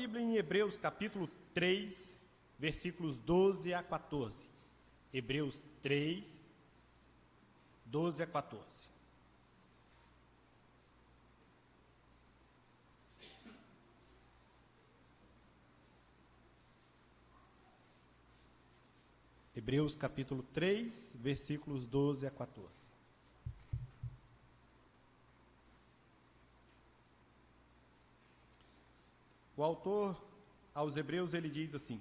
Bíblia em Hebreus capítulo 3, versículos 12 a 14. Hebreus 3, 12 a 14. Hebreus capítulo 3, versículos 12 a 14. O autor aos Hebreus, ele diz assim: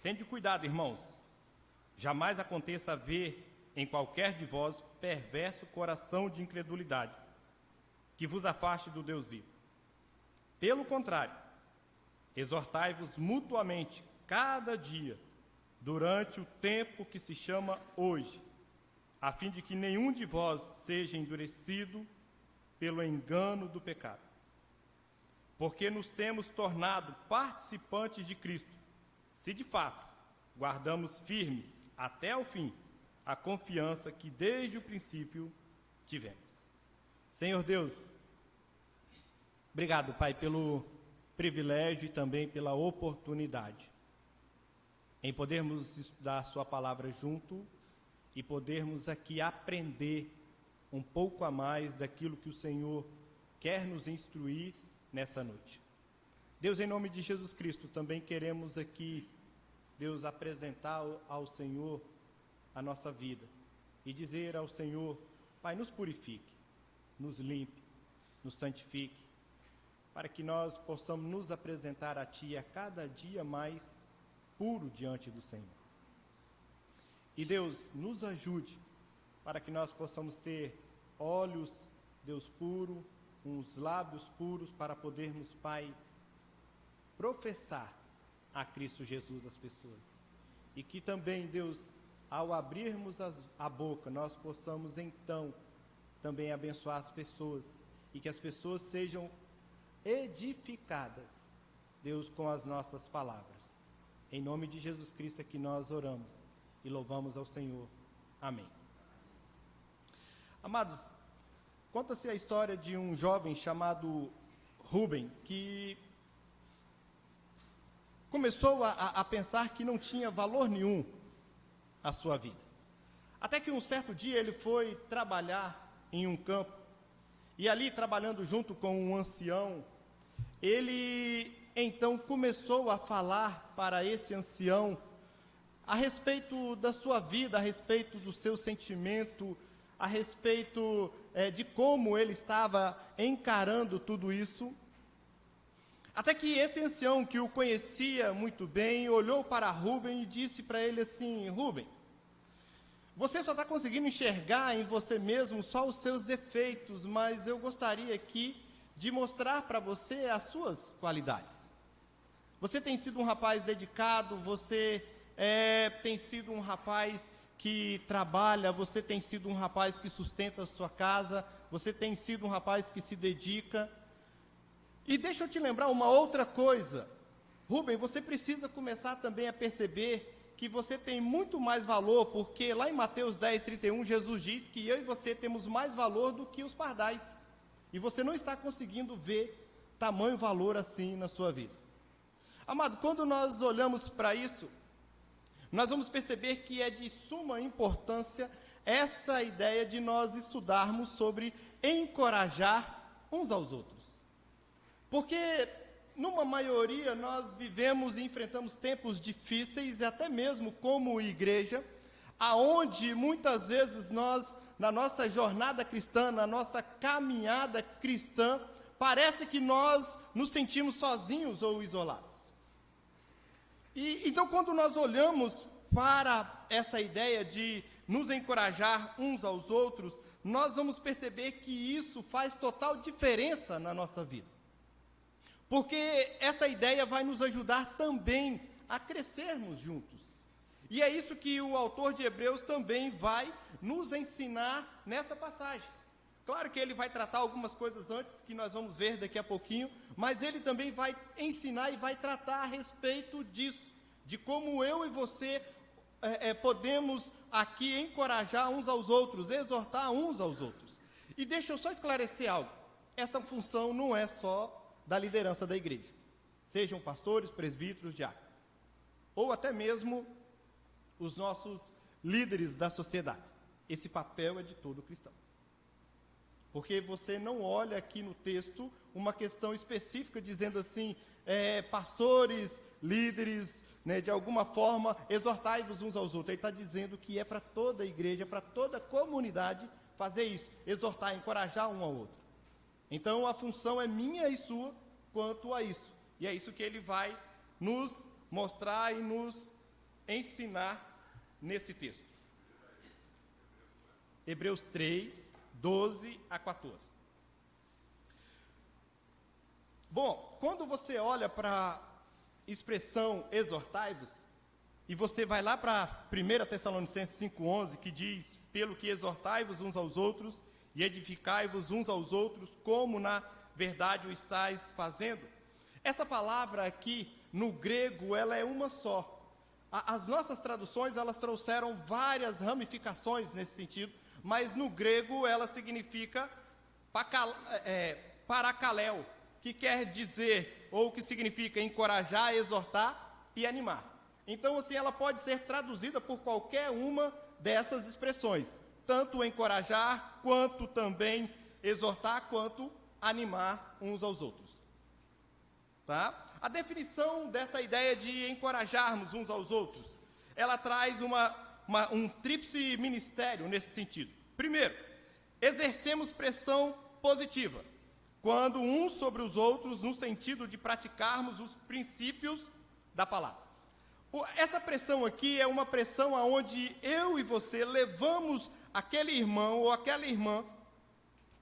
tende cuidado, irmãos, jamais aconteça haver em qualquer de vós perverso coração de incredulidade, que vos afaste do Deus vivo. Pelo contrário, exortai-vos mutuamente cada dia, durante o tempo que se chama hoje, a fim de que nenhum de vós seja endurecido pelo engano do pecado. Porque nos temos tornado participantes de Cristo, se de fato guardamos firmes até o fim a confiança que desde o princípio tivemos. Senhor Deus, obrigado, Pai, pelo privilégio e também pela oportunidade em podermos estudar Sua palavra junto e podermos aqui aprender um pouco a mais daquilo que o Senhor quer nos instruir nessa noite. Deus, em nome de Jesus Cristo, também queremos aqui, Deus, apresentar ao Senhor a nossa vida e dizer ao Senhor: Pai, nos purifique, nos limpe, nos santifique, para que nós possamos nos apresentar a Ti a cada dia mais puro diante do Senhor. E Deus, nos ajude para que nós possamos ter olhos, Deus, puro, uns lábios puros para podermos, Pai, professar a Cristo Jesus às pessoas. E que também, Deus, ao abrirmos a boca, nós possamos então também abençoar as pessoas e que as pessoas sejam edificadas, Deus, com as nossas palavras. Em nome de Jesus Cristo é que nós oramos e louvamos ao Senhor. Amém. Amados, conta-se a história de um jovem chamado Rubem, que começou a pensar que não tinha valor nenhum a sua vida. Até que um certo dia ele foi trabalhar em um campo, e ali trabalhando junto com um ancião, ele então começou a falar para esse ancião a respeito da sua vida, a respeito do seu sentimento, a respeito de como ele estava encarando tudo isso. Até que esse ancião, que o conhecia muito bem, olhou para Rubem e disse para ele assim: Rubem, você só está conseguindo enxergar em você mesmo só os seus defeitos, mas eu gostaria aqui de mostrar para você as suas qualidades. Você tem sido um rapaz dedicado, você tem sido um rapaz que trabalha, você tem sido um rapaz que sustenta a sua casa, você tem sido um rapaz que se dedica. E deixa eu te lembrar uma outra coisa, Rubem, você precisa começar também a perceber que você tem muito mais valor, porque lá em Mateus 10:31, Jesus diz que eu e você temos mais valor do que os pardais, e você não está conseguindo ver tamanho valor assim na sua vida. Amado, quando nós olhamos para isso, nós vamos perceber que é de suma importância essa ideia de nós estudarmos sobre encorajar uns aos outros. Porque, numa maioria, nós vivemos e enfrentamos tempos difíceis, até mesmo como igreja, aonde muitas vezes nós, na nossa jornada cristã, na nossa caminhada cristã, parece que nós nos sentimos sozinhos ou isolados. Então, quando nós olhamos para essa ideia de nos encorajar uns aos outros, nós vamos perceber que isso faz total diferença na nossa vida. Porque essa ideia vai nos ajudar também a crescermos juntos. E é isso que o autor de Hebreus também vai nos ensinar nessa passagem. Claro que ele vai tratar algumas coisas antes, que nós vamos ver daqui a pouquinho, mas ele também vai ensinar e vai tratar a respeito disso, de como eu e você podemos aqui encorajar uns aos outros, exortar uns aos outros. E deixa eu só esclarecer algo. Essa função não é só da liderança da igreja. sejam pastores, presbíteros, diáconos, ou até mesmo os nossos líderes da sociedade. Esse papel é de todo cristão. Porque você não olha aqui no texto uma questão específica dizendo assim, pastores, líderes, né, de alguma forma, exortai-vos uns aos outros. Ele está dizendo que é para toda a igreja, para toda a comunidade fazer isso, exortar, encorajar um ao outro. Então a função é minha e sua quanto a isso. E é isso que ele vai nos mostrar e nos ensinar nesse texto. Hebreus 3, 12 a 14. Bom, quando você olha para a expressão exortai-vos, e você vai lá para 1 Tessalonicenses 5,11, que diz, pelo que exortai-vos uns aos outros, e edificai-vos uns aos outros, como na verdade o estáis fazendo. Essa palavra aqui, no grego, ela é uma só. As nossas traduções, elas trouxeram várias ramificações nesse sentido, mas no grego ela significa paracaléu, que quer dizer, ou que significa encorajar, exortar e animar. Então, assim, ela pode ser traduzida por qualquer uma dessas expressões, tanto encorajar, quanto também exortar, quanto animar uns aos outros. Tá? A definição dessa ideia de encorajarmos uns aos outros, ela traz um tríplice ministério nesse sentido. Primeiro, exercemos pressão positiva, quando uns sobre os outros, no sentido de praticarmos os princípios da palavra. Essa pressão aqui é uma pressão onde eu e você levamos aquele irmão ou aquela irmã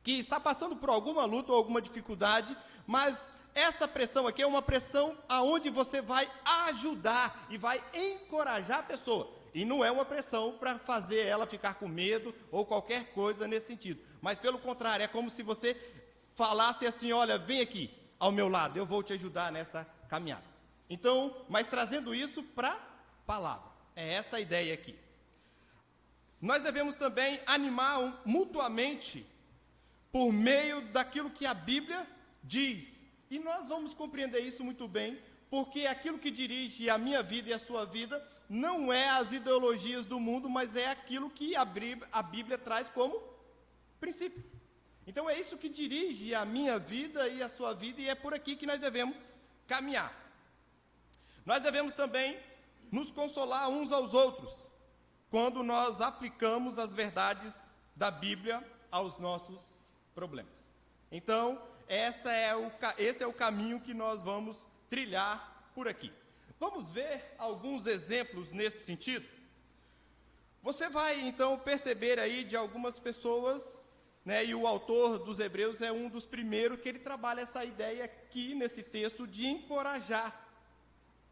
que está passando por alguma luta ou alguma dificuldade, mas essa pressão aqui é uma pressão aonde você vai ajudar e vai encorajar a pessoa. E não é uma pressão para fazer ela ficar com medo ou qualquer coisa nesse sentido. Mas pelo contrário, é como se você falasse assim, olha, vem aqui ao meu lado, eu vou te ajudar nessa caminhada. Então, mas trazendo isso para a palavra. É essa a ideia aqui. Nós devemos também animar mutuamente por meio daquilo que a Bíblia diz. E nós vamos compreender isso muito bem, porque aquilo que dirige a minha vida e a sua vida não é as ideologias do mundo, mas é aquilo que a Bíblia traz como princípio. Então é isso que dirige a minha vida e a sua vida, e é por aqui que nós devemos caminhar. Nós devemos também nos consolar uns aos outros, quando nós aplicamos as verdades da Bíblia aos nossos problemas. Então, esse é o caminho que nós vamos trilhar por aqui. Vamos ver alguns exemplos nesse sentido? Você vai, então, perceber aí de algumas pessoas, né, e o autor dos Hebreus é um dos primeiros que ele trabalha essa ideia aqui nesse texto de encorajar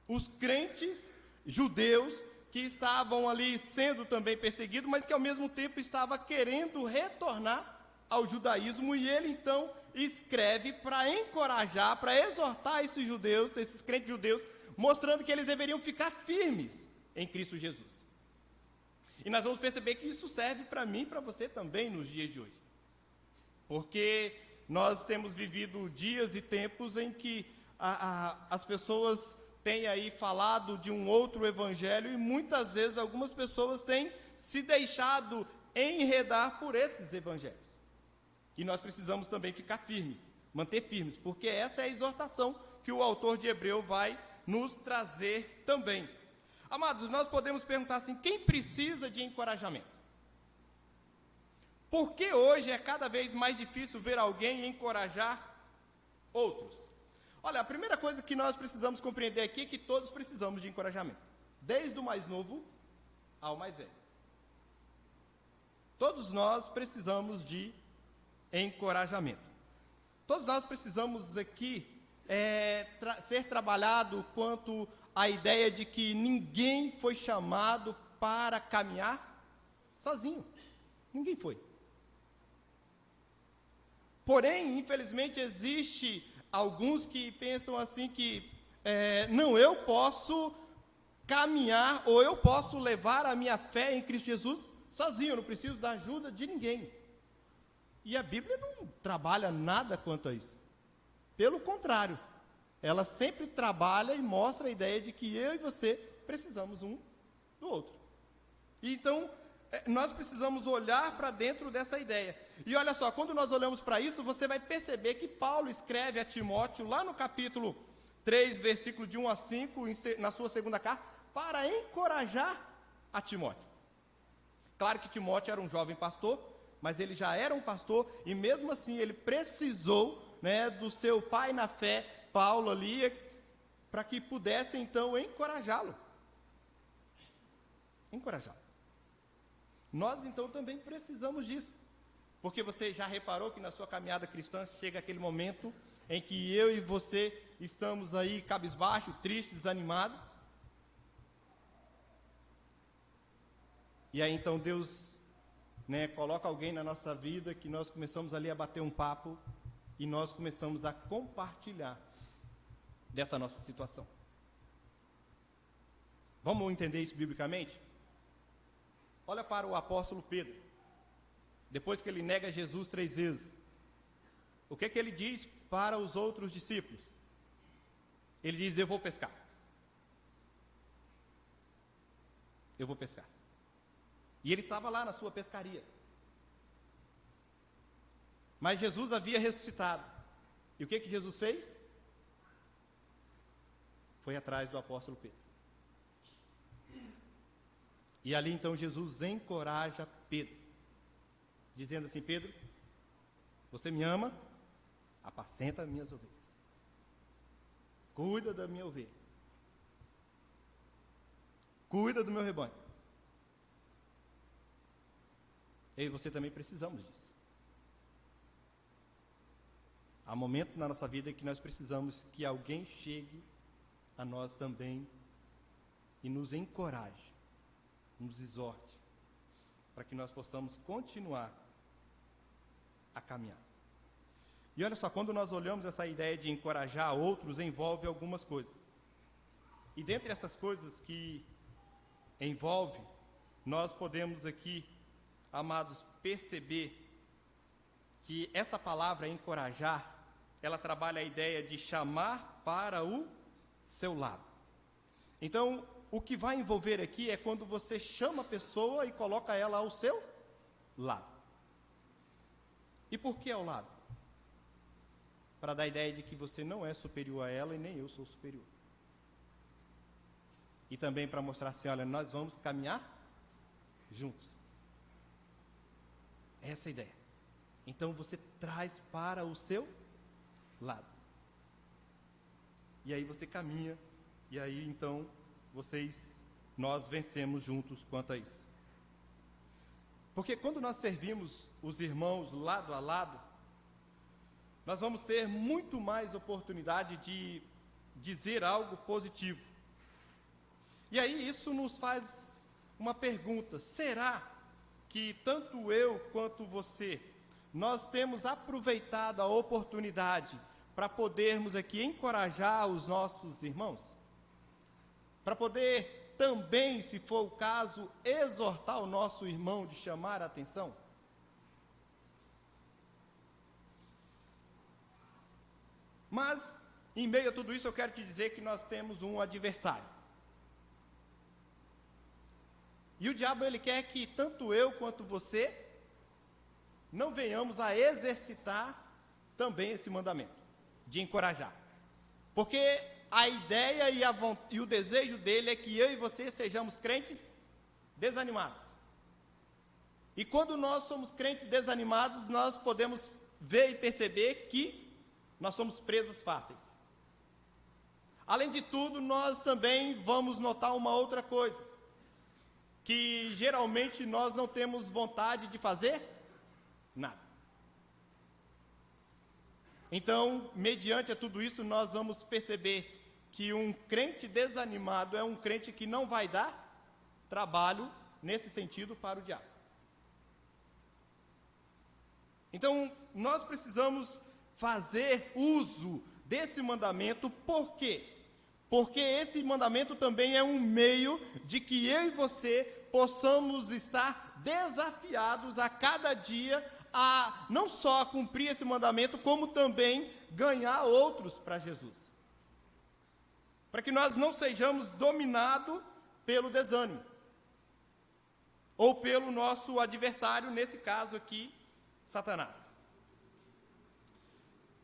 os crentes judeus que estavam ali sendo também perseguidos, mas que ao mesmo tempo estava querendo retornar ao judaísmo, e ele então escreve para encorajar, para exortar esses judeus, esses crentes judeus, mostrando que eles deveriam ficar firmes em Cristo Jesus. E nós vamos perceber que isso serve para mim e para você também nos dias de hoje. Porque nós temos vivido dias e tempos em que as pessoas têm aí falado de um outro evangelho, e muitas vezes algumas pessoas têm se deixado enredar por esses evangelhos. E nós precisamos também ficar firmes, manter firmes, porque essa é a exortação que o autor de Hebreu vai nos trazer também. Amados, nós podemos perguntar assim, quem precisa de encorajamento? Por que hoje é cada vez mais difícil ver alguém encorajar outros? Olha, a primeira coisa que nós precisamos compreender aqui é que todos precisamos de encorajamento, desde o mais novo ao mais velho. Todos nós precisamos de encorajamento. Todos nós precisamos aqui ser trabalhado quanto à ideia de que ninguém foi chamado para caminhar sozinho. Ninguém foi. Porém, infelizmente, existe alguns que pensam assim que, não, eu posso caminhar, ou eu posso levar a minha fé em Cristo Jesus sozinho, eu não preciso da ajuda de ninguém. E a Bíblia não trabalha nada quanto a isso. Pelo contrário, ela sempre trabalha e mostra a ideia de que eu e você precisamos um do outro. E então, nós precisamos olhar para dentro dessa ideia. E olha só, quando nós olhamos para isso, você vai perceber que Paulo escreve a Timóteo, lá no capítulo 3, versículo de 1 a 5, na sua segunda carta, para encorajar a Timóteo. Claro que Timóteo era um jovem pastor, mas ele já era um pastor, e mesmo assim ele precisou, do seu pai na fé, Paulo ali, para que pudesse então encorajá-lo. Nós então também precisamos disso, porque você já reparou que na sua caminhada cristã chega aquele momento em que eu e você estamos aí cabisbaixo, triste, desanimado. E aí então Deus, coloca alguém na nossa vida que nós começamos ali a bater um papo e nós começamos a compartilhar dessa nossa situação. Vamos entender isso biblicamente? Olha para o apóstolo Pedro. Depois que ele nega Jesus 3 vezes, o que ele diz para os outros discípulos? Ele diz: eu vou pescar. Eu vou pescar. E ele estava lá na sua pescaria. Mas Jesus havia ressuscitado. E o que Jesus fez? Foi atrás do apóstolo Pedro. E ali então Jesus encoraja Pedro, dizendo assim: Pedro, você me ama, apacenta as minhas ovelhas. Cuida da minha ovelha. Cuida do meu rebanho. Eu e você também precisamos disso. Há momentos na nossa vida em que nós precisamos que alguém chegue a nós também e nos encoraje, nos exorte, para que nós possamos continuar a caminhar. E olha só, quando nós olhamos essa ideia de encorajar outros, envolve algumas coisas. E dentre essas coisas que envolve, nós podemos aqui, amados, perceber que essa palavra encorajar, ela trabalha a ideia de chamar para o seu lado. Então, o que vai envolver aqui é quando você chama a pessoa e coloca ela ao seu lado. E por que ao lado? Para dar a ideia de que você não é superior a ela e nem eu sou superior. E também para mostrar assim: olha, nós vamos caminhar juntos. Essa é a ideia. Então você traz para o seu lado. E aí você caminha, e aí então nós vencemos juntos quanto a isso. Porque quando nós servimos os irmãos lado a lado, nós vamos ter muito mais oportunidade de dizer algo positivo. E aí isso nos faz uma pergunta: será que tanto eu quanto você, nós temos aproveitado a oportunidade para podermos aqui encorajar os nossos irmãos? Para poder também, se for o caso, exortar o nosso irmão, de chamar a atenção? Mas, em meio a tudo isso, eu quero te dizer que nós temos um adversário. E o diabo, ele quer que tanto eu quanto você não venhamos a exercitar também esse mandamento, de encorajar. Porque a ideia e o desejo dele é que eu e você sejamos crentes desanimados. E quando nós somos crentes desanimados, nós podemos ver e perceber que nós somos presas fáceis. Além de tudo, nós também vamos notar uma outra coisa, que geralmente nós não temos vontade de fazer nada. Então, mediante a tudo isso, nós vamos perceber que um crente desanimado é um crente que não vai dar trabalho, nesse sentido, para o diabo. Então, nós precisamos fazer uso desse mandamento. Por quê? Porque esse mandamento também é um meio de que eu e você possamos estar desafiados a cada dia a não só cumprir esse mandamento, como também ganhar outros para Jesus. para que nós não sejamos dominados pelo desânimo, ou pelo nosso adversário, nesse caso aqui, Satanás.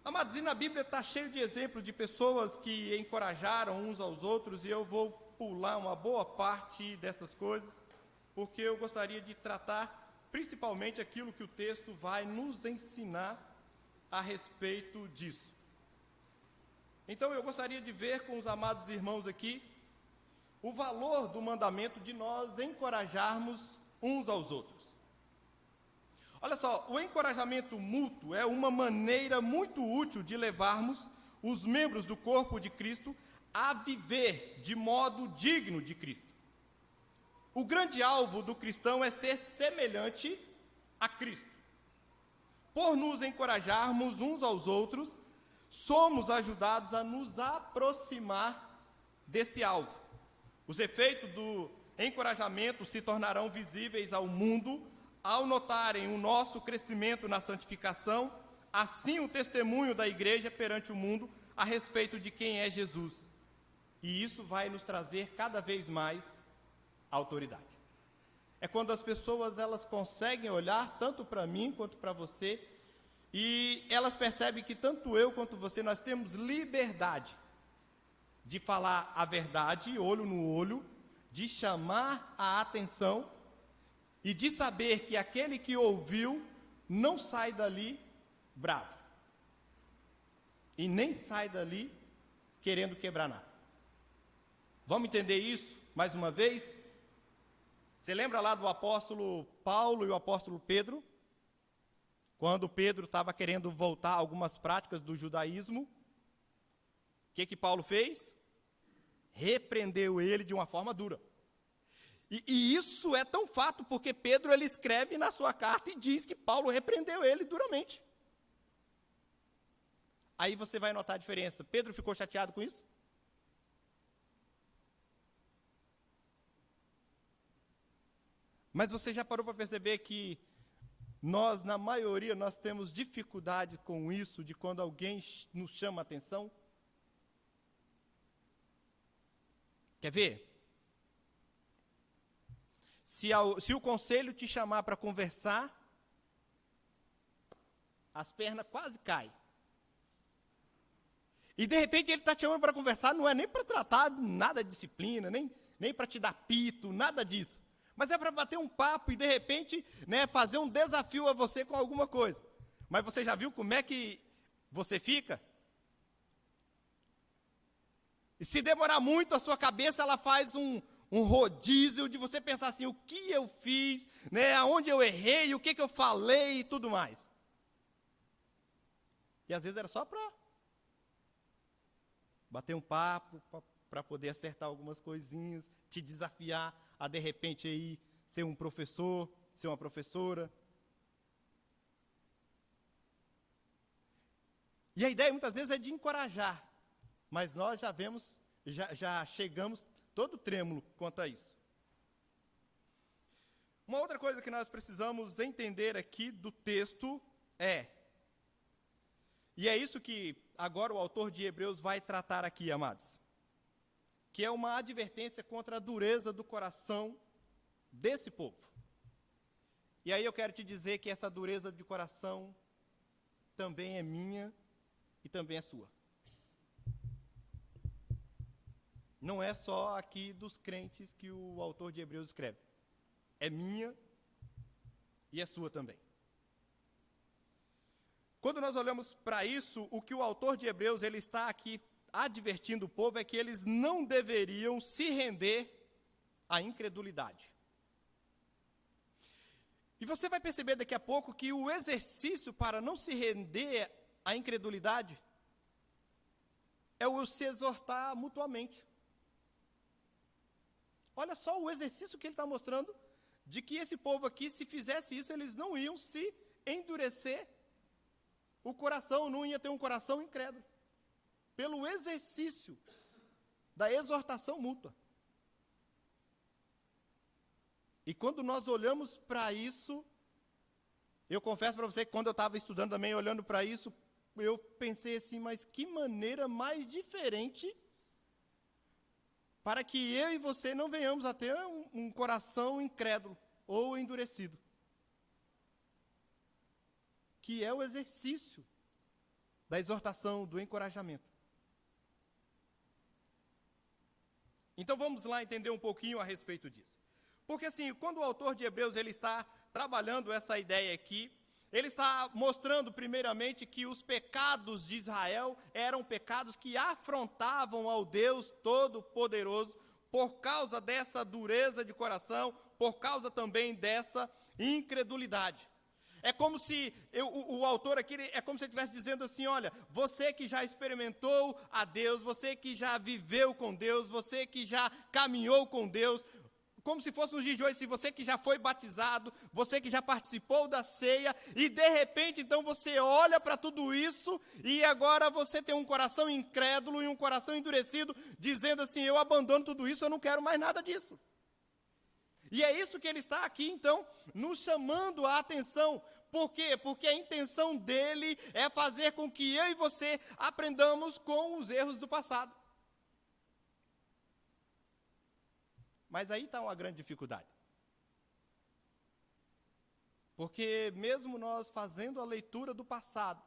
Amados, e na Bíblia está cheio de exemplos de pessoas que encorajaram uns aos outros, e eu vou pular uma boa parte dessas coisas, porque eu gostaria de tratar principalmente aquilo que o texto vai nos ensinar a respeito disso. Então eu gostaria de ver com os amados irmãos aqui o valor do mandamento de nós encorajarmos uns aos outros. Olha só, o encorajamento mútuo é uma maneira muito útil de levarmos os membros do corpo de Cristo a viver de modo digno de Cristo. O grande alvo do cristão é ser semelhante a Cristo. Por nos encorajarmos uns aos outros, somos ajudados a nos aproximar desse alvo. Os efeitos do encorajamento se tornarão visíveis ao mundo ao notarem o nosso crescimento na santificação, assim o testemunho da igreja perante o mundo a respeito de quem é Jesus. E isso vai nos trazer cada vez mais autoridade. É quando as pessoas elas conseguem olhar tanto para mim quanto para você, e elas percebem que tanto eu quanto você, nós temos liberdade de falar a verdade, olho no olho, de chamar a atenção e de saber que aquele que ouviu não sai dali bravo. E nem sai dali querendo quebrar nada. Vamos entender isso mais uma vez? Você lembra lá do apóstolo Paulo e o apóstolo Pedro? Quando Pedro estava querendo voltar a algumas práticas do judaísmo, o que Paulo fez? Repreendeu ele de uma forma dura. E isso é tão fato, porque Pedro ele escreve na sua carta e diz que Paulo repreendeu ele duramente. Aí você vai notar a diferença. Pedro ficou chateado com isso? Mas você já parou para perceber que nós, na maioria, nós temos dificuldade com isso, de quando alguém nos chama a atenção? Quer ver? Se o conselho te chamar para conversar, as pernas quase caem. E de repente ele está te chamando para conversar, não é nem para tratar nada de disciplina, nem para te dar pito, nada disso. Mas é para bater um papo e de repente, fazer um desafio a você com alguma coisa. Mas você já viu como é que você fica? E se demorar muito, a sua cabeça ela faz um rodízio de você pensar assim, o que eu fiz, aonde eu errei, o que eu falei e tudo mais. E às vezes era só para bater um papo, para poder acertar algumas coisinhas, te desafiar a de repente aí ser um professor, ser uma professora. E a ideia muitas vezes é de encorajar, mas nós já chegamos todo trêmulo quanto a isso. Uma outra coisa que nós precisamos entender aqui do texto e é isso que agora o autor de Hebreus vai tratar aqui, amados, que é uma advertência contra a dureza do coração desse povo. E aí eu quero te dizer que essa dureza de coração também é minha e também é sua. Não é só aqui dos crentes que o autor de Hebreus escreve. É minha e é sua também. Quando nós olhamos para isso, o que o autor de Hebreus ele está aqui advertindo o povo é que eles não deveriam se render à incredulidade. E você vai perceber daqui a pouco que o exercício para não se render à incredulidade é o se exortar mutuamente. Olha só o exercício que ele está mostrando, de que esse povo aqui, se fizesse isso, eles não iam se endurecer o coração, não ia ter um coração incrédulo. Pelo exercício da exortação mútua. E quando nós olhamos para isso, eu confesso para você que quando eu estava estudando também, olhando para isso, eu pensei assim, mas que maneira mais diferente para que eu e você não venhamos a ter um coração incrédulo ou endurecido, que é o exercício da exortação, do encorajamento. Então vamos lá entender um pouquinho a respeito disso. Porque assim, quando o autor de Hebreus ele está trabalhando essa ideia aqui, ele está mostrando primeiramente que os pecados de Israel eram pecados que afrontavam ao Deus Todo-Poderoso por causa dessa dureza de coração, por causa também dessa incredulidade. É como se, o autor aqui, é como se ele estivesse dizendo assim, olha, você que já experimentou a Deus, você que já viveu com Deus, você que já caminhou com Deus, como se fosse nos dias de hoje, se você que já foi batizado, você que já participou da ceia, e de repente, então, você olha para tudo isso, e agora você tem um coração incrédulo e um coração endurecido, dizendo assim, eu abandono tudo isso, eu não quero mais nada disso. E é isso que ele está aqui, então, nos chamando a atenção. Por quê? Porque a intenção dele é fazer com que eu e você aprendamos com os erros do passado. Mas aí está uma grande dificuldade. Porque mesmo nós fazendo a leitura do passado,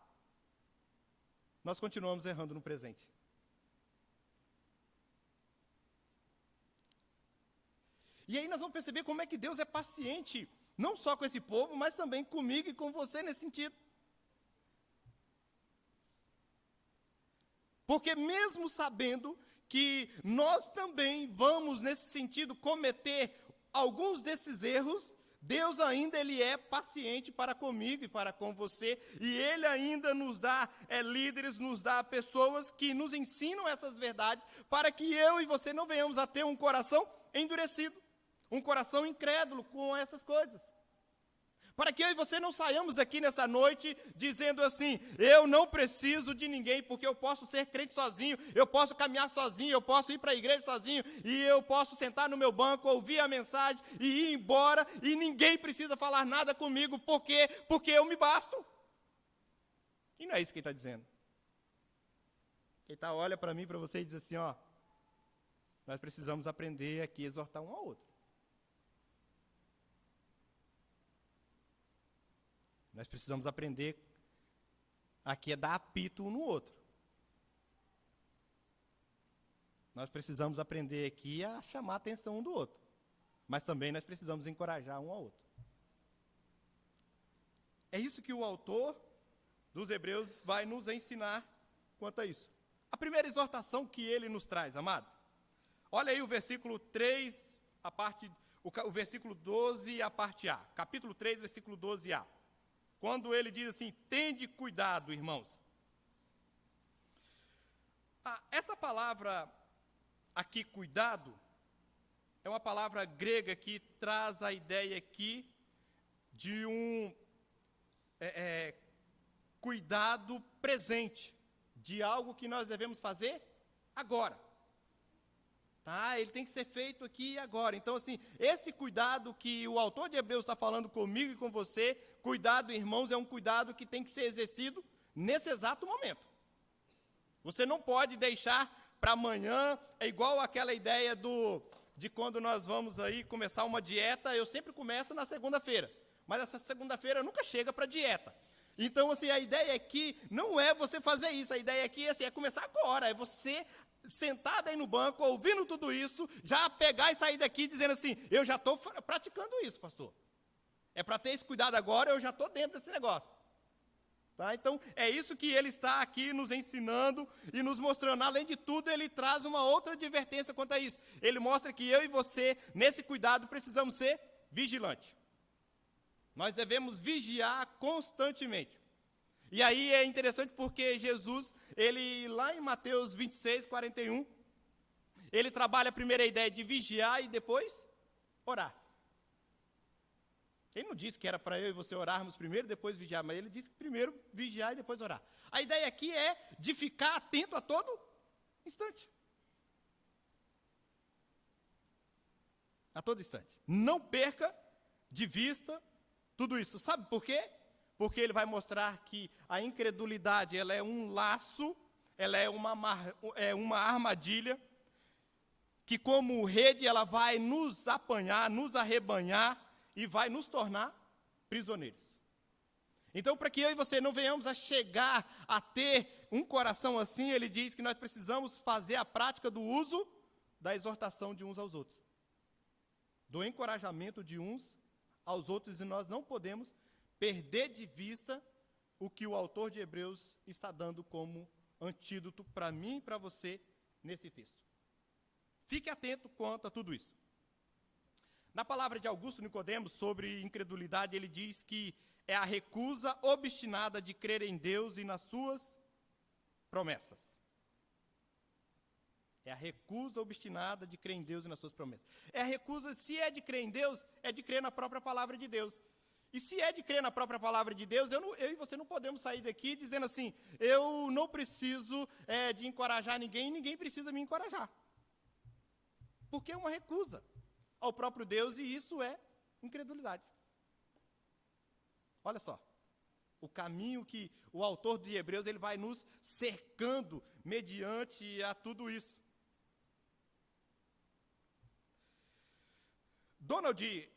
nós continuamos errando no presente. E aí nós vamos perceber como é que Deus é paciente, não só com esse povo, mas também comigo e com você nesse sentido. Porque mesmo sabendo que nós também vamos, nesse sentido, cometer alguns desses erros, Deus ainda ele é paciente para comigo e para com você, e Ele ainda nos dá líderes, nos dá pessoas que nos ensinam essas verdades, para que eu e você não venhamos a ter um coração endurecido, um coração incrédulo com essas coisas. Para que eu e você não saiamos daqui nessa noite dizendo assim, eu não preciso de ninguém, porque eu posso ser crente sozinho, eu posso caminhar sozinho, eu posso ir para a igreja sozinho, e eu posso sentar no meu banco, ouvir a mensagem e ir embora, e ninguém precisa falar nada comigo, por quê? Porque eu me basto. E não é isso que ele está dizendo. Ele olha para mim, para você e diz assim, ó, nós precisamos aprender aqui a exortar um ao outro. Nós precisamos aprender aqui a dar apito um no outro. Nós precisamos aprender aqui a chamar a atenção um do outro. Mas também nós precisamos encorajar um ao outro. É isso que o autor dos Hebreus vai nos ensinar quanto a isso. A primeira exortação que ele nos traz, amados. Olha aí o versículo 3, o versículo 12, a parte A. Capítulo 3, versículo 12a. Quando ele diz assim, tende cuidado, irmãos. Essa palavra aqui, cuidado, é uma palavra grega que traz a ideia aqui de um cuidado presente, de algo que nós devemos fazer agora. Tá? Ele tem que ser feito aqui e agora. Então, assim, esse cuidado que o autor de Hebreus está falando comigo e com você, cuidado, irmãos, é um cuidado que tem que ser exercido nesse exato momento. Você não pode deixar para amanhã, é igual aquela ideia de quando nós vamos aí começar uma dieta, eu sempre começo na segunda-feira, mas essa segunda-feira nunca chega para a dieta. Então, assim, a ideia aqui não é você fazer isso, a ideia aqui assim, é começar agora, é você sentado aí no banco, ouvindo tudo isso, já pegar e sair daqui dizendo assim, eu já estou praticando isso, pastor. É para ter esse cuidado agora, eu já estou dentro desse negócio. Tá? Então, é isso que ele está aqui nos ensinando e nos mostrando. Além de tudo, ele traz uma outra advertência quanto a isso. Ele mostra que eu e você, nesse cuidado, precisamos ser vigilantes. Nós devemos vigiar constantemente. E aí é interessante porque Jesus, ele lá em Mateus 26, 41, ele trabalha a primeira ideia de vigiar e depois orar. Ele não disse que era para eu e você orarmos primeiro e depois vigiar, mas ele disse que primeiro vigiar e depois orar. A ideia aqui é de ficar atento a todo instante. A todo instante. Não perca de vista tudo isso. Sabe por quê? Porque ele vai mostrar que a incredulidade ela é um laço, ela é uma armadilha que como rede ela vai nos apanhar, nos arrebanhar e vai nos tornar prisioneiros. Então, para que eu e você não venhamos a chegar a ter um coração assim, ele diz que nós precisamos fazer a prática do uso da exortação de uns aos outros, do encorajamento de uns aos outros, e nós não podemos perder de vista o que o autor de Hebreus está dando como antídoto para mim e para você nesse texto. Fique atento quanto a tudo isso. Na palavra de Augusto Nicodemos sobre incredulidade, ele diz que é a recusa obstinada de crer em Deus e nas suas promessas. É a recusa obstinada de crer em Deus e nas suas promessas. É a recusa, se é de crer em Deus, é de crer na própria palavra de Deus. E se é de crer na própria palavra de Deus, eu e você não podemos sair daqui dizendo assim, eu não preciso de encorajar ninguém, e ninguém precisa me encorajar. Porque é uma recusa ao próprio Deus, e isso é incredulidade. Olha só, o caminho que o autor de Hebreus ele vai nos cercando mediante a tudo isso. Donald,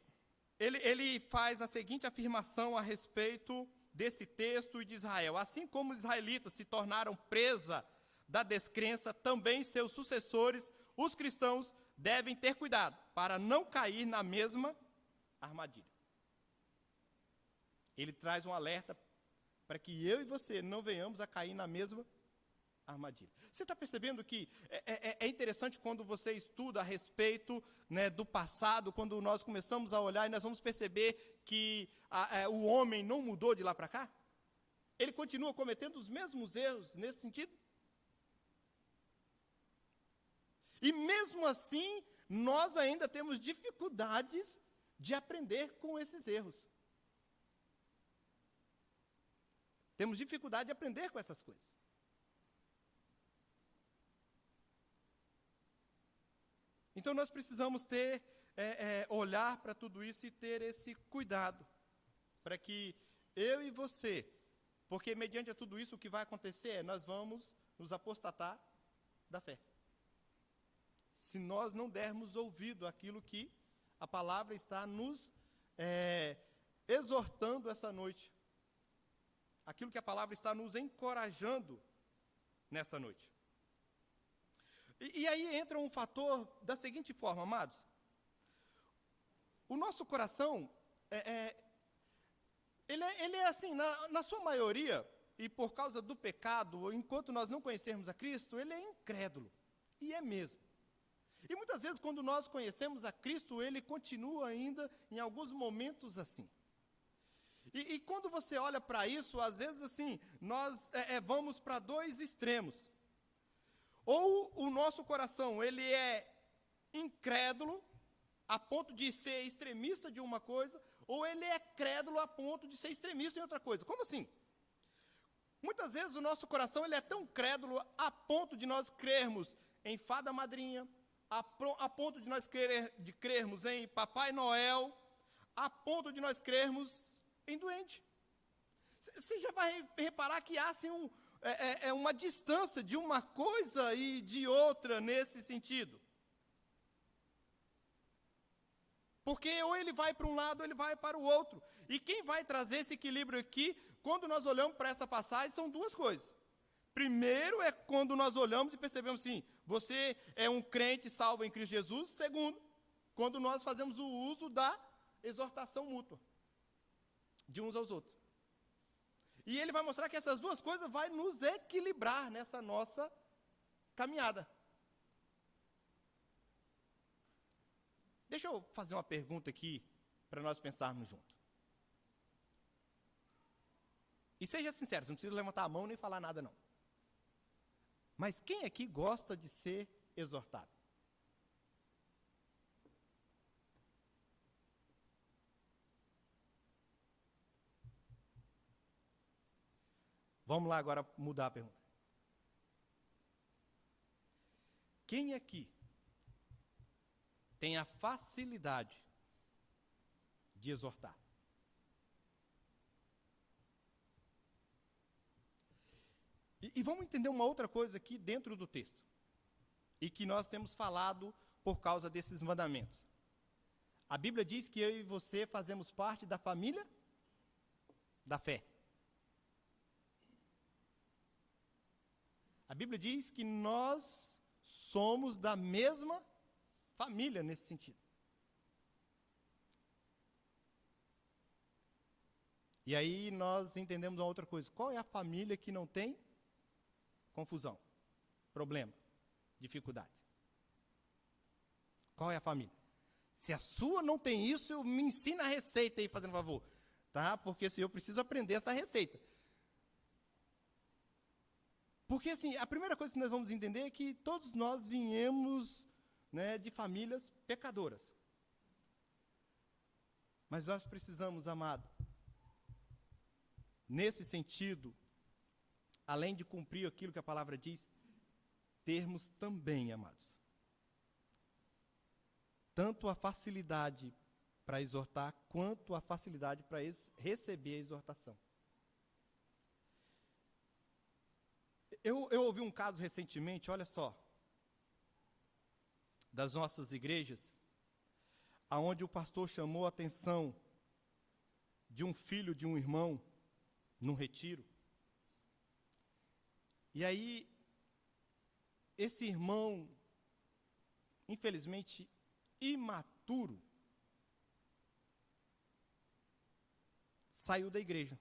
ele faz a seguinte afirmação a respeito desse texto e de Israel. Assim como os israelitas se tornaram presa da descrença, também seus sucessores, os cristãos, devem ter cuidado para não cair na mesma armadilha. Ele traz um alerta para que eu e você não venhamos a cair na mesma armadilha. Você está percebendo que é interessante quando você estuda a respeito, né, do passado, quando nós começamos a olhar e nós vamos perceber que o homem não mudou de lá para cá? Ele continua cometendo os mesmos erros nesse sentido? E mesmo assim, nós ainda temos dificuldades de aprender com esses erros. Temos dificuldade de aprender com essas coisas. Então nós precisamos olhar para tudo isso e ter esse cuidado, para que eu e você, porque mediante a tudo isso o que vai acontecer é nós vamos nos apostatar da fé. Se nós não dermos ouvido àquilo que a palavra está nos exortando essa noite, aquilo que a palavra está nos encorajando nessa noite. E aí entra um fator da seguinte forma, amados. O nosso coração, ele é assim, na sua maioria, e por causa do pecado, enquanto nós não conhecermos a Cristo, ele é incrédulo. E é mesmo. E muitas vezes, quando nós conhecemos a Cristo, ele continua ainda, em alguns momentos, assim. E quando você olha para isso, às vezes, assim, nós vamos para dois extremos. Ou o nosso coração, ele é incrédulo, a ponto de ser extremista de uma coisa, ou ele é crédulo a ponto de ser extremista em outra coisa. Como assim? Muitas vezes o nosso coração, ele é tão crédulo a ponto de nós crermos em fada madrinha, a ponto de nós crermos em Papai Noel, a ponto de nós crermos em doente. Você já vai reparar que há assim, uma distância de uma coisa e de outra nesse sentido. Porque ou ele vai para um lado ou ele vai para o outro. E quem vai trazer esse equilíbrio aqui, quando nós olhamos para essa passagem, são duas coisas. Primeiro é quando nós olhamos e percebemos assim, você é um crente salvo em Cristo Jesus. Segundo, quando nós fazemos o uso da exortação mútua de uns aos outros. E ele vai mostrar que essas duas coisas vão nos equilibrar nessa nossa caminhada. Deixa eu fazer uma pergunta aqui, para nós pensarmos junto. E seja sincero, você não precisa levantar a mão nem falar nada, não. Mas quem aqui gosta de ser exortado? Vamos lá agora mudar a pergunta. Quem aqui tem a facilidade de exortar? E vamos entender uma outra coisa aqui dentro do texto. E que nós temos falado por causa desses mandamentos. A Bíblia diz que eu e você fazemos parte da família da fé. A Bíblia diz que nós somos da mesma família nesse sentido. E aí nós entendemos uma outra coisa. Qual é a família que não tem confusão, problema, dificuldade? Qual é a família? Se a sua não tem isso, me ensina a receita aí, fazendo favor. Tá? Porque se eu preciso aprender essa receita. Porque assim, a primeira coisa que nós vamos entender é que todos nós viemos, né, de famílias pecadoras. Mas nós precisamos, amado, nesse sentido, além de cumprir aquilo que a palavra diz, termos também, amados, tanto a facilidade para exortar, quanto a facilidade para receber a exortação. Eu ouvi um caso recentemente, olha só, das nossas igrejas, aonde o pastor chamou a atenção de um filho de um irmão, num retiro. E aí, esse irmão, infelizmente, imaturo, saiu da igreja,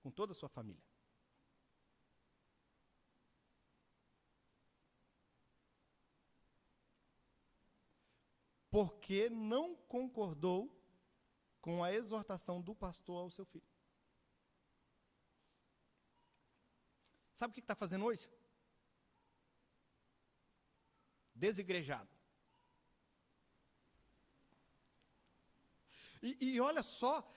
com toda a sua família. Porque não concordou com a exortação do pastor ao seu filho. Sabe o que está fazendo hoje? Desigrejado. E olha só,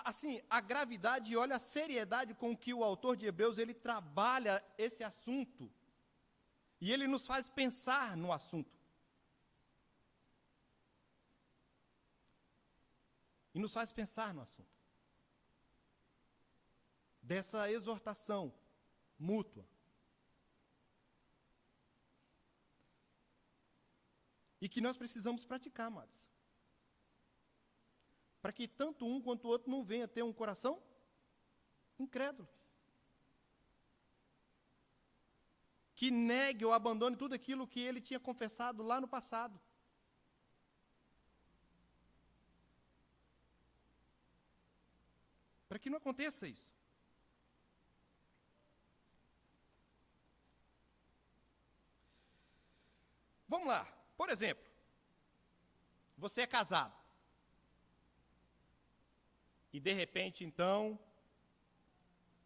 assim, a gravidade e olha a seriedade com que o autor de Hebreus, ele trabalha esse assunto. E ele nos faz pensar no assunto. E nos faz pensar no assunto. Dessa exortação mútua. E que nós precisamos praticar, amados. Para que tanto um quanto o outro não venha ter um coração incrédulo. Que negue ou abandone tudo aquilo que ele tinha confessado lá no passado. Para que não aconteça isso. Vamos lá. Por exemplo, você é casado. E de repente, então,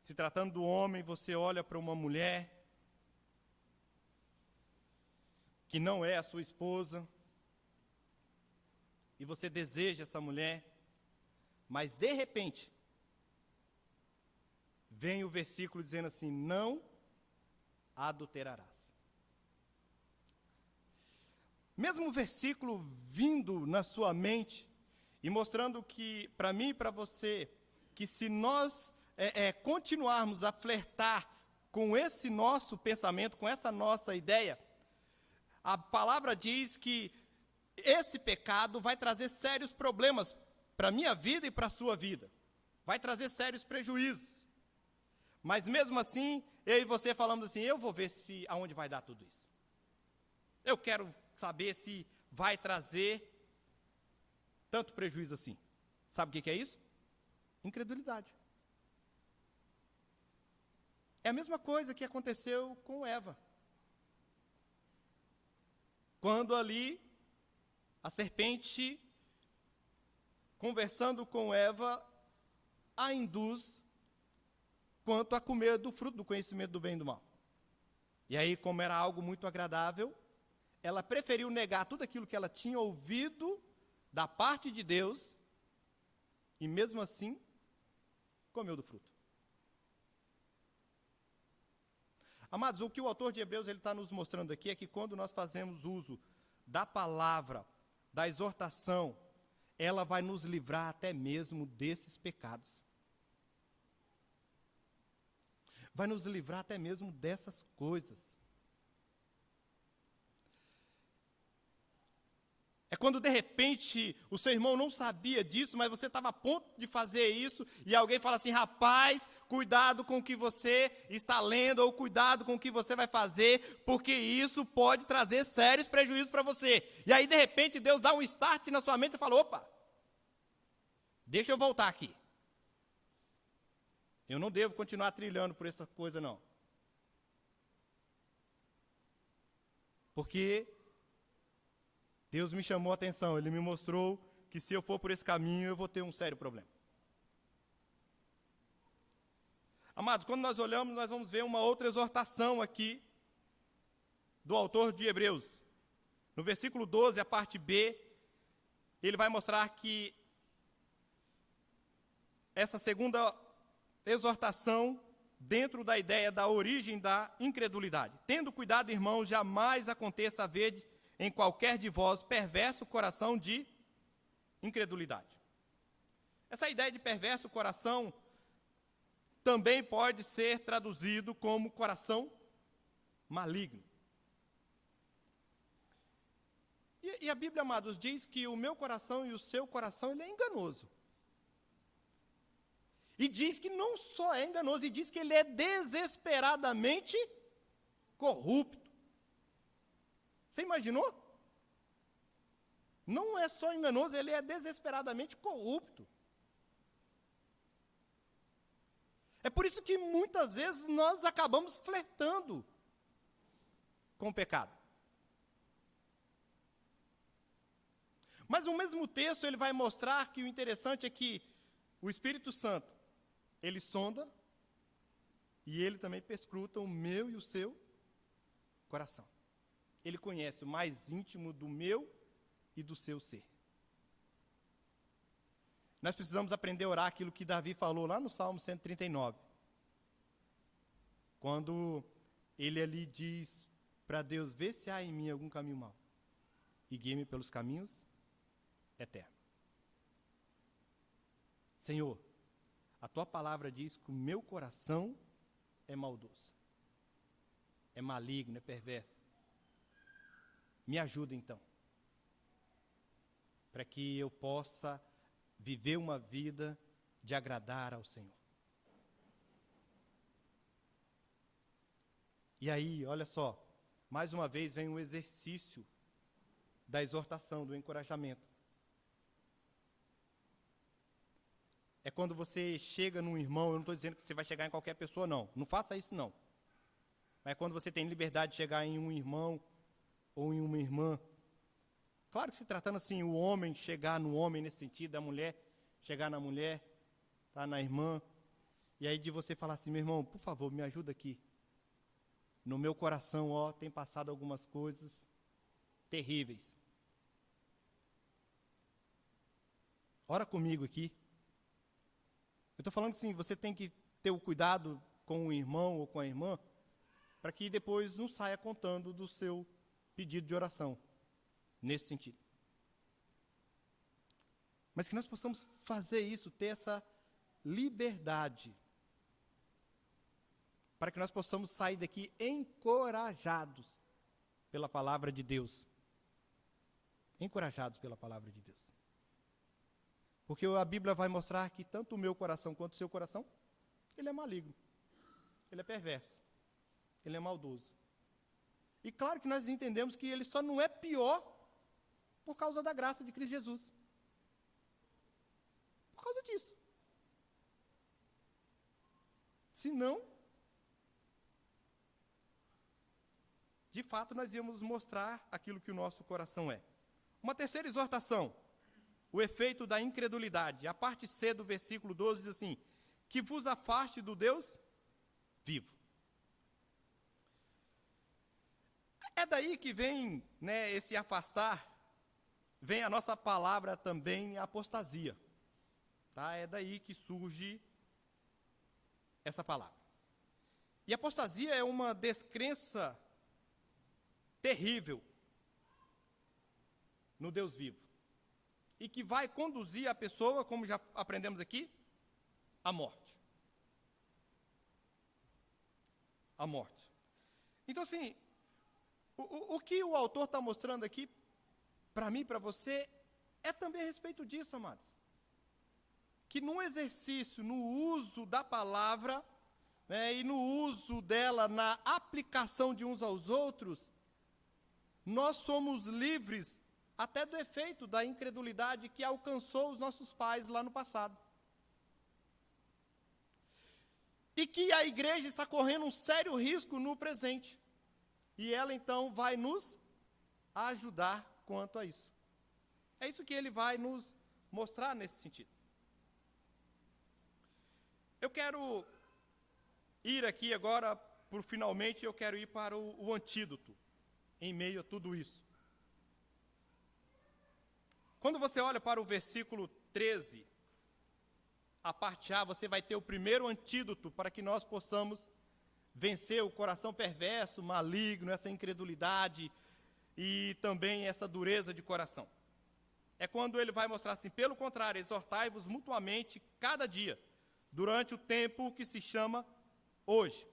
se tratando do homem, você olha para uma mulher que não é a sua esposa, e você deseja essa mulher, mas de repente, vem o versículo dizendo assim: não adulterarás. Mesmo o versículo vindo na sua mente e mostrando que, para mim e para você, que se nós continuarmos a flertar com esse nosso pensamento, com essa nossa ideia, a palavra diz que esse pecado vai trazer sérios problemas para a minha vida e para a sua vida. Vai trazer sérios prejuízos. Mas mesmo assim, eu e você falamos assim: eu vou ver aonde vai dar tudo isso. Eu quero saber se vai trazer tanto prejuízo assim. Sabe o que é isso? Incredulidade. É a mesma coisa que aconteceu com Eva. Quando ali a serpente, conversando com Eva, a induz quanto a comer do fruto do conhecimento do bem e do mal. E aí, como era algo muito agradável, ela preferiu negar tudo aquilo que ela tinha ouvido da parte de Deus, e mesmo assim, comeu do fruto. Amados, o que o autor de Hebreus está nos mostrando aqui é que quando nós fazemos uso da palavra, da exortação, ela vai nos livrar até mesmo desses pecados. Vai nos livrar até mesmo dessas coisas. É quando, de repente, o seu irmão não sabia disso, mas você estava a ponto de fazer isso, e alguém fala assim, rapaz, cuidado com o que você está lendo, ou cuidado com o que você vai fazer, porque isso pode trazer sérios prejuízos para você. E aí, de repente, Deus dá um start na sua mente e fala, opa, deixa eu voltar aqui. Eu não devo continuar trilhando por essa coisa, não. Porque Deus me chamou a atenção, Ele me mostrou que se eu for por esse caminho, eu vou ter um sério problema. Amados, quando nós olhamos, nós vamos ver uma outra exortação aqui do autor de Hebreus. No versículo 12, a parte B, ele vai mostrar que essa segunda exortação, dentro da ideia da origem da incredulidade. Tendo cuidado, irmãos, jamais aconteça haver em qualquer de vós perverso coração de incredulidade. Essa ideia de perverso coração também pode ser traduzido como coração maligno. E a Bíblia, amados, diz que o meu coração e o seu coração, ele é enganoso. E diz que não só é enganoso, e diz que ele é desesperadamente corrupto. Você imaginou? Não é só enganoso, ele é desesperadamente corrupto. É por isso que muitas vezes nós acabamos flertando com o pecado. Mas no mesmo texto ele vai mostrar que o interessante é que o Espírito Santo, ele sonda e ele também perscruta o meu e o seu coração. Ele conhece o mais íntimo do meu e do seu ser. Nós precisamos aprender a orar aquilo que Davi falou lá no Salmo 139. Quando ele ali diz para Deus, vê se há em mim algum caminho mau e guie-me pelos caminhos eternos. Senhor, a tua palavra diz que o meu coração é maldoso, é maligno, é perverso. Me ajuda então, para que eu possa viver uma vida de agradar ao Senhor. E aí, olha só, mais uma vez vem o exercício da exortação, do encorajamento. É quando você chega num irmão, eu não estou dizendo que você vai chegar em qualquer pessoa, não. Não faça isso, não. Mas é quando você tem liberdade de chegar em um irmão ou em uma irmã. Claro que se tratando assim, o homem chegar no homem nesse sentido, a mulher chegar na mulher, tá, na irmã. E aí de você falar assim, meu irmão, por favor, me ajuda aqui. No meu coração, ó, tem passado algumas coisas terríveis. Ora comigo aqui. Eu estou falando assim, você tem que ter o cuidado com o irmão ou com a irmã, para que depois não saia contando do seu pedido de oração, nesse sentido. Mas que nós possamos fazer isso, ter essa liberdade, para que nós possamos sair daqui encorajados pela palavra de Deus. Encorajados pela palavra de Deus. Porque a Bíblia vai mostrar que tanto o meu coração quanto o seu coração, ele é maligno, ele é perverso, ele é maldoso. E claro que nós entendemos que ele só não é pior por causa da graça de Cristo Jesus. Por causa disso. Se não, de fato nós íamos mostrar aquilo que o nosso coração é. Uma terceira exortação. O efeito da incredulidade. A parte C do versículo 12 diz assim, que vos afaste do Deus vivo. É daí que vem, né, esse afastar, vem a nossa palavra também apostasia. Tá? É daí que surge essa palavra. E apostasia é uma descrença terrível no Deus vivo. E que vai conduzir a pessoa, como já aprendemos aqui, à morte. À morte. Então, assim, o que o autor está mostrando aqui, para mim, para você, é também a respeito disso, amados. Que no exercício, no uso da palavra, né, e no uso dela na aplicação de uns aos outros, nós somos livres até do efeito da incredulidade que alcançou os nossos pais lá no passado. E que a igreja está correndo um sério risco no presente. E ela então vai nos ajudar quanto a isso. É isso que ele vai nos mostrar nesse sentido. Eu quero ir aqui agora, finalmente, eu quero ir para o antídoto, em meio a tudo isso. Quando você olha para o versículo 13, a parte A, você vai ter o primeiro antídoto para que nós possamos vencer o coração perverso, maligno, essa incredulidade e também essa dureza de coração. É quando ele vai mostrar assim: pelo contrário, exortai-vos mutuamente cada dia, durante o tempo que se chama hoje.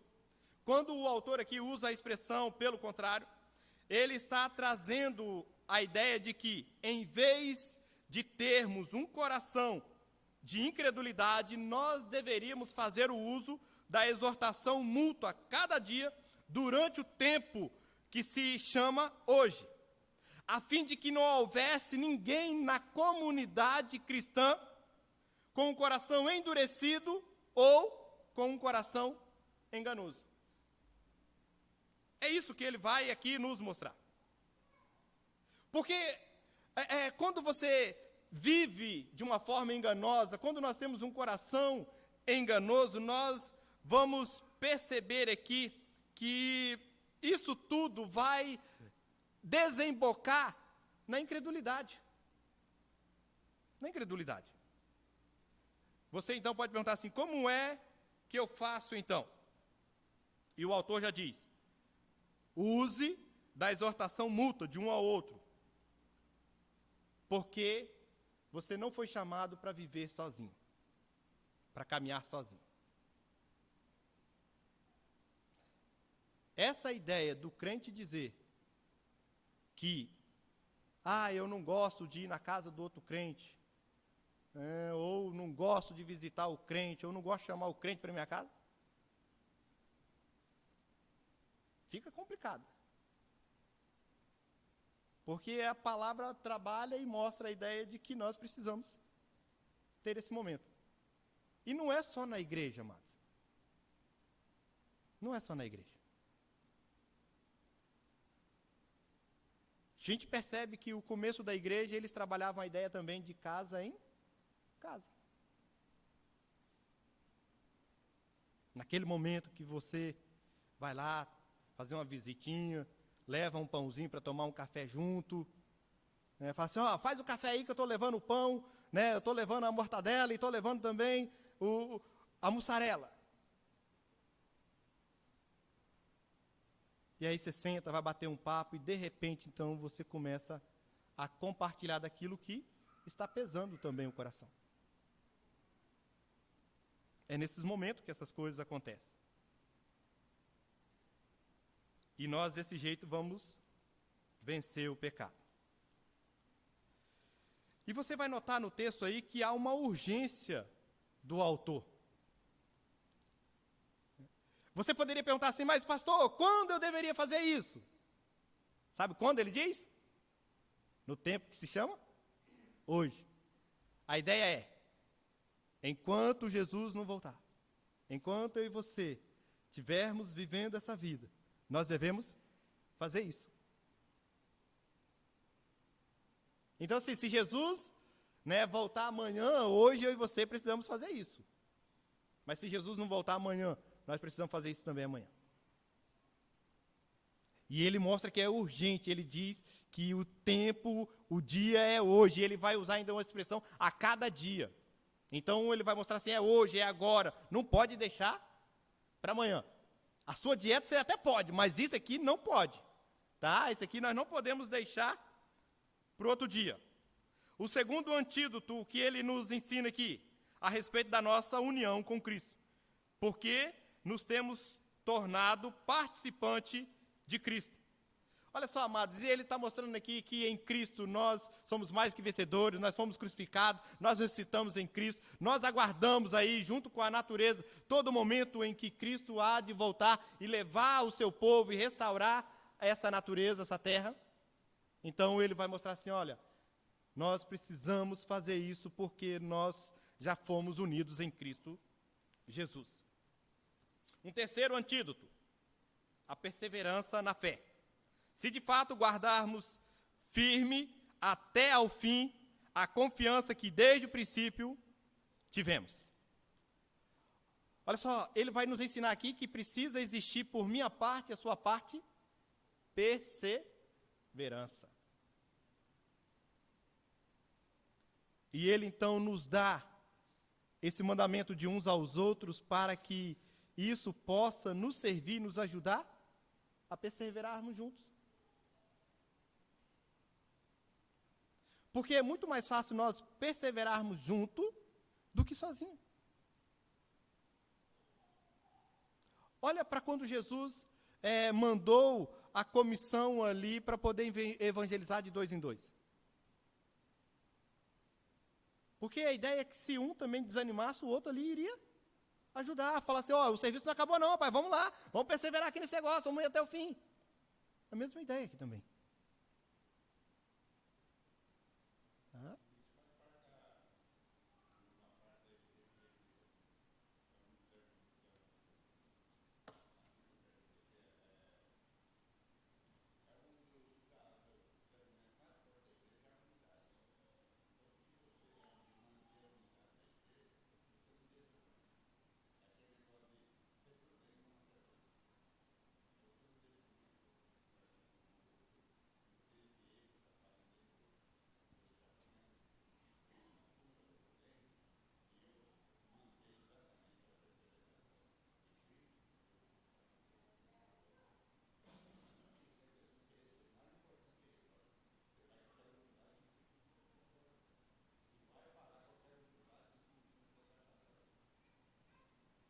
Quando o autor aqui usa a expressão pelo contrário, ele está trazendo a ideia de que, em vez de termos um coração de incredulidade, nós deveríamos fazer o uso da exortação mútua cada dia, durante o tempo que se chama hoje, a fim de que não houvesse ninguém na comunidade cristã com um coração endurecido ou com um coração enganoso. É isso que ele vai aqui nos mostrar. Porque quando você vive de uma forma enganosa, quando nós temos um coração enganoso, nós vamos perceber aqui que isso tudo vai desembocar na incredulidade. Na incredulidade. Você então pode perguntar assim: como é que eu faço então? E o autor já diz: use da exortação mútua de um ao outro, porque você não foi chamado para viver sozinho, para caminhar sozinho. Essa ideia do crente dizer que, eu não gosto de ir na casa do outro crente, ou não gosto de visitar o crente, ou não gosto de chamar o crente para minha casa, fica complicado. Porque a palavra trabalha e mostra a ideia de que nós precisamos ter esse momento. E não é só na igreja, amados. Não é só na igreja. A gente percebe que o começo da igreja, eles trabalhavam a ideia também de casa em casa. Naquele momento que você vai lá fazer uma visitinha, leva um pãozinho para tomar um café junto, fala assim: faz o café aí que eu estou levando o pão, eu estou levando a mortadela e estou levando também a mussarela. E aí você senta, vai bater um papo e de repente então você começa a compartilhar daquilo que está pesando também o coração. É nesses momentos que essas coisas acontecem. E nós, desse jeito, vamos vencer o pecado. E você vai notar no texto aí que há uma urgência do autor. Você poderia perguntar assim: mas pastor, quando eu deveria fazer isso? Sabe quando ele diz? No tempo que se chama hoje. A ideia é: enquanto Jesus não voltar, enquanto eu e você estivermos vivendo essa vida, nós devemos fazer isso. Então, se Jesus voltar amanhã, hoje eu e você precisamos fazer isso. Mas se Jesus não voltar amanhã, nós precisamos fazer isso também amanhã. E ele mostra que é urgente, ele diz que o tempo, o dia é hoje. Ele vai usar ainda uma expressão: a cada dia. Então ele vai mostrar assim: é hoje, é agora. Não pode deixar para amanhã. A sua dieta você até pode, mas isso aqui não pode. Tá? Isso aqui nós não podemos deixar para o outro dia. O segundo antídoto que ele nos ensina aqui, a respeito da nossa união com Cristo. Porque nos temos tornado participante de Cristo. Olha só, amados, e ele está mostrando aqui que em Cristo nós somos mais que vencedores, nós fomos crucificados, nós ressuscitamos em Cristo, nós aguardamos aí, junto com a natureza, todo momento em que Cristo há de voltar e levar o seu povo e restaurar essa natureza, essa terra. Então ele vai mostrar assim, olha, nós precisamos fazer isso porque nós já fomos unidos em Cristo Jesus. Um terceiro antídoto, a perseverança na fé. Se de fato guardarmos firme até ao fim a confiança que desde o princípio tivemos. Olha só, ele vai nos ensinar aqui que precisa existir por minha parte e a sua parte perseverança. E ele então nos dá esse mandamento de uns aos outros para que isso possa nos servir, nos ajudar a perseverarmos juntos. Porque é muito mais fácil nós perseverarmos junto do que sozinho. Olha para quando Jesus mandou a comissão ali para poder evangelizar de 2 em 2. Porque a ideia é que se um também desanimasse, o outro ali iria ajudar, falar assim, ó, o serviço não acabou não, rapaz, vamos lá, vamos perseverar aqui nesse negócio, vamos ir até o fim. A mesma ideia aqui também. Tá?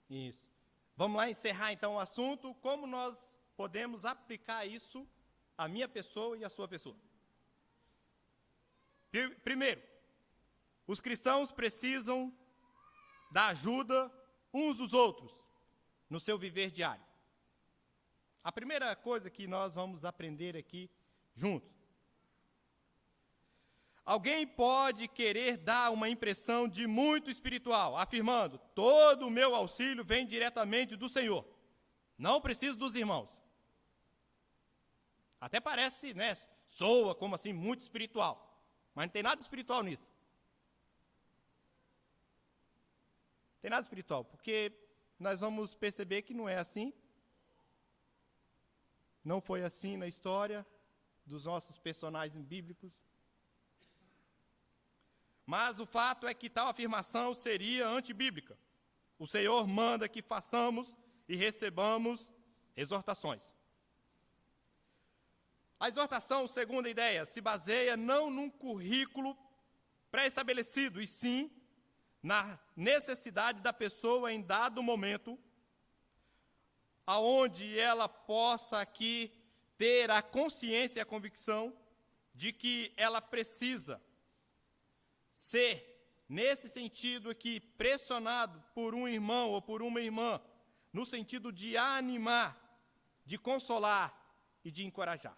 Isso. Vamos lá encerrar então o assunto, como nós podemos aplicar isso à minha pessoa e à sua pessoa. Primeiro, os cristãos precisam da ajuda uns dos outros no seu viver diário. A primeira coisa que nós vamos aprender aqui juntos. Alguém pode querer dar uma impressão de muito espiritual, afirmando, todo o meu auxílio vem diretamente do Senhor. Não preciso dos irmãos. Até parece, né, soa como assim, muito espiritual. Mas não tem nada espiritual nisso. Não tem nada espiritual, porque nós vamos perceber que não é assim. Não foi assim na história dos nossos personagens bíblicos. Mas o fato é que tal afirmação seria antibíblica. O Senhor manda que façamos e recebamos exortações. A exortação, segundo a ideia, se baseia não num currículo pré-estabelecido, e sim na necessidade da pessoa em dado momento, aonde ela possa aqui ter a consciência e a convicção de que ela precisa ser, nesse sentido aqui, pressionado por um irmão ou por uma irmã, no sentido de animar, de consolar e de encorajar.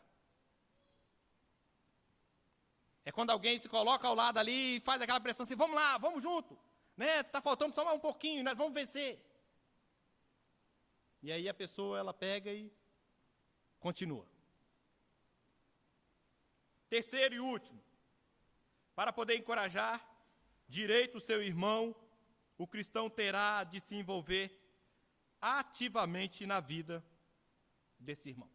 É quando alguém se coloca ao lado ali e faz aquela pressão assim, vamos lá, vamos junto, né? Está faltando só mais um pouquinho, nós vamos vencer. E aí a pessoa, ela pega e continua. Terceiro e último, para poder encorajar direito o seu irmão, o cristão terá de se envolver ativamente na vida desse irmão.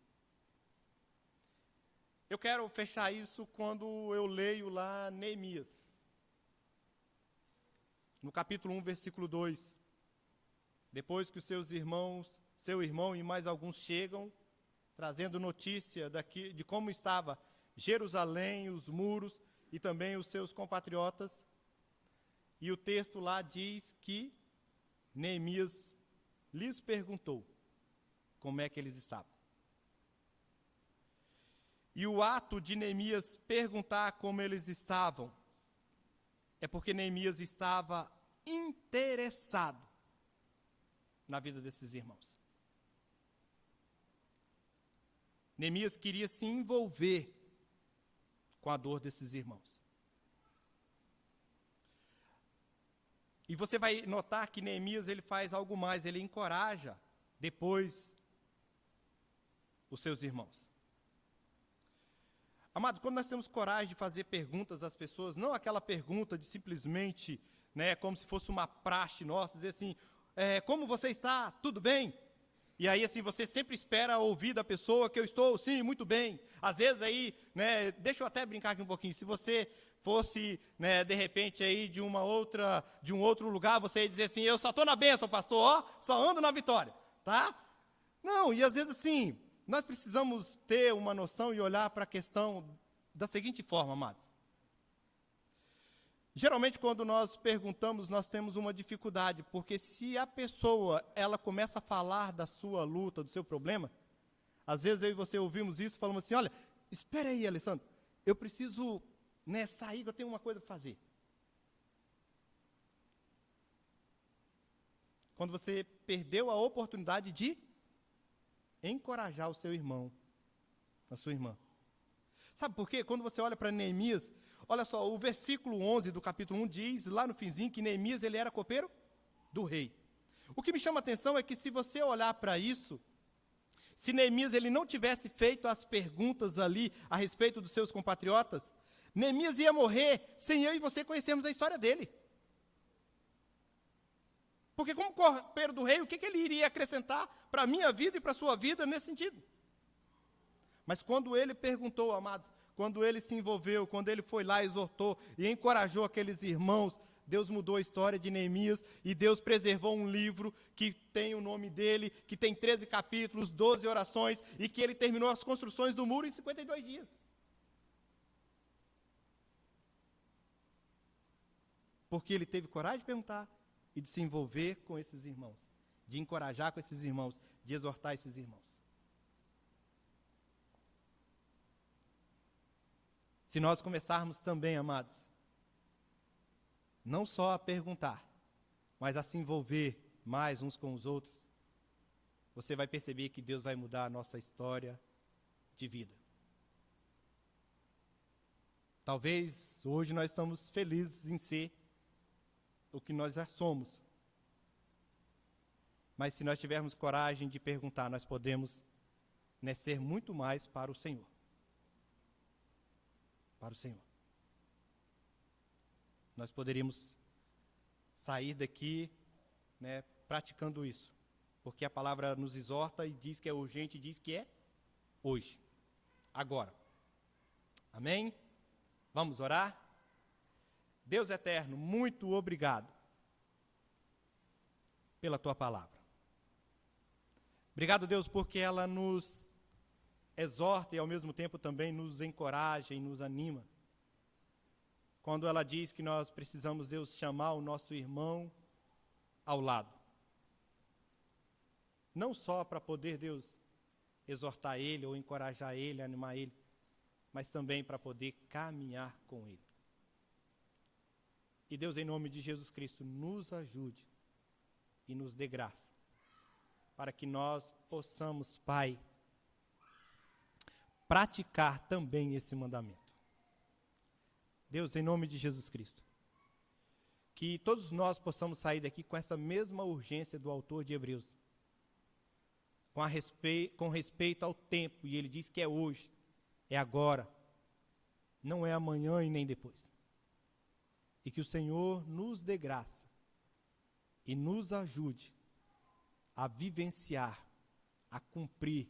Eu quero fechar isso quando eu leio lá Neemias. No capítulo 1, versículo 2. Depois que os seus irmãos, seu irmão e mais alguns chegam, trazendo notícia de como estava Jerusalém, os muros e também os seus compatriotas. E o texto lá diz que Neemias lhes perguntou como é que eles estavam. E o ato de Neemias perguntar como eles estavam é porque Neemias estava interessado na vida desses irmãos. Neemias queria se envolver com a dor desses irmãos. E você vai notar que Neemias ele faz algo mais, ele encoraja depois os seus irmãos. Amado, quando nós temos coragem de fazer perguntas às pessoas, não aquela pergunta de simplesmente, como se fosse uma praxe nossa, dizer assim, como você está? Tudo bem? E aí, assim, você sempre espera ouvir da pessoa que eu estou, sim, muito bem. Às vezes aí, deixa eu até brincar aqui um pouquinho, se você fosse, de repente, aí de um outro lugar, você ia dizer assim, eu só estou na bênção, pastor, só ando na vitória, tá? Não, e às vezes assim, nós precisamos ter uma noção e olhar para a questão da seguinte forma, amados. Geralmente, quando nós perguntamos, nós temos uma dificuldade, porque se a pessoa, ela começa a falar da sua luta, do seu problema, às vezes eu e você ouvimos isso, falamos assim, olha, espera aí, Alessandro, eu preciso sair, que eu tenho uma coisa para fazer. Quando você perdeu a oportunidade de encorajar o seu irmão, a sua irmã. Sabe por quê? Quando você olha para Neemias, olha só, o versículo 11 do capítulo 1 diz, lá no finzinho, que Neemias ele era copeiro do rei. O que me chama a atenção é que se você olhar para isso, se Neemias ele não tivesse feito as perguntas ali a respeito dos seus compatriotas, Neemias ia morrer sem eu e você conhecermos a história dele. Porque como copeiro do rei, o que ele iria acrescentar para a minha vida e para a sua vida nesse sentido? Mas quando ele perguntou, amados, quando ele se envolveu, quando ele foi lá, exortou e encorajou aqueles irmãos, Deus mudou a história de Neemias e Deus preservou um livro que tem o nome dele, que tem 13 capítulos, 12 orações e que ele terminou as construções do muro em 52 dias. Porque ele teve coragem de perguntar e de se envolver com esses irmãos, de encorajar com esses irmãos, de exortar esses irmãos. Se nós começarmos também, amados, não só a perguntar, mas a se envolver mais uns com os outros, você vai perceber que Deus vai mudar a nossa história de vida. Talvez hoje nós estamos felizes em ser o que nós já somos. Mas se nós tivermos coragem de perguntar, nós podemos ser muito mais para o Senhor. Para o Senhor. Nós poderíamos sair daqui, praticando isso. Porque a palavra nos exorta e diz que é urgente e diz que é hoje. Agora. Amém? Vamos orar? Deus eterno, muito obrigado pela tua palavra. Obrigado, Deus, porque ela nos exorta e ao mesmo tempo também nos encoraja e nos anima. Quando ela diz que nós precisamos, Deus, chamar o nosso irmão ao lado. Não só para poder, Deus, exortar ele ou encorajar ele, animar ele, mas também para poder caminhar com ele. E Deus, em nome de Jesus Cristo, nos ajude e nos dê graça, para que nós possamos, Pai, praticar também esse mandamento. Deus, em nome de Jesus Cristo, que todos nós possamos sair daqui com essa mesma urgência do autor de Hebreus, com respeito ao tempo, e ele diz que é hoje, é agora, não é amanhã e nem depois. E que o Senhor nos dê graça e nos ajude a vivenciar, a cumprir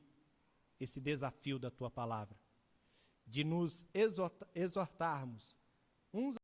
esse desafio da tua palavra, de nos exortarmos uns